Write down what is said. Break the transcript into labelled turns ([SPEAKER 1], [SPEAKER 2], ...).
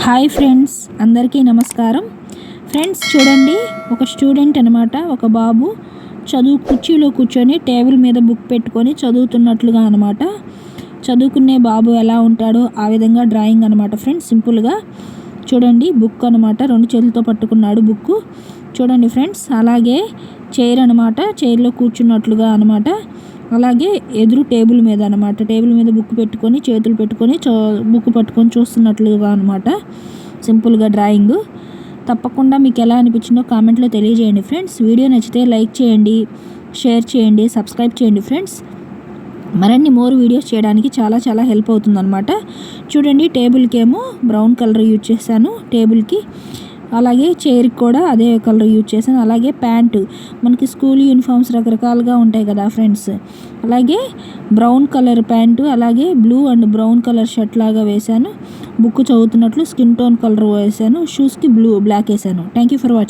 [SPEAKER 1] Hi friends, అందరికీ నమస్కారం. Friends చూడండి, ఒక స్టూడెంట్ అనమాట, ఒక బాబు కుర్చీలో కూర్చొని టేబుల్ మీద బుక్ పెట్టుకొని చదువుతున్నట్లుగా అనమాట. చదువుకునే బాబు ఎలా ఉంటాడో ఆ విధంగా డ్రాయింగ్ అనమాట ఫ్రెండ్స్. సింపుల్గా చూడండి, బుక్ అనమాట, 2 చేతులతో పట్టుకున్నాడు బుక్. చూడండి ఫ్రెండ్స్, అలాగే చైర్ అనమాట, చైర్లో కూర్చున్నట్లుగా అనమాట. అలాగే ఎదురు టేబుల్ మీద అనమాట, టేబుల్ మీద బుక్ పెట్టుకొని చేతులు పెట్టుకొని బుక్ పట్టుకొని చూస్తున్నట్లుగా అనమాట. సింపుల్గా డ్రాయింగ్. తప్పకుండా మీకు ఎలా అనిపించిందో కామెంట్లో తెలియజేయండి ఫ్రెండ్స్. వీడియో నచ్చితే లైక్ చేయండి, షేర్ చేయండి, సబ్స్క్రైబ్ చేయండి ఫ్రెండ్స్. మరిన్ని మోర్ వీడియోస్ చేయడానికి చాలా హెల్ప్ అవుతుంది అనమాట. చూడండి, టేబుల్కి ఏమో బ్రౌన్ కలర్ యూజ్ చేశాను టేబుల్కి. అలాగే చైర్కి కూడా అదే కలర్ యూజ్ చేశాను. అలాగే ప్యాంటు, మనకి స్కూల్ యూనిఫామ్స్ రకరకాలుగా ఉంటాయి కదా ఫ్రెండ్స్. అలాగే బ్రౌన్ కలర్ ప్యాంటు, అలాగే blue and brown colour shirt లాగా వేశాను. బుక్ చదువుతున్నట్లు స్కిన్ టోన్ కలర్ వేశాను. షూస్కి బ్లాక్ వేశాను. Thank you for watching.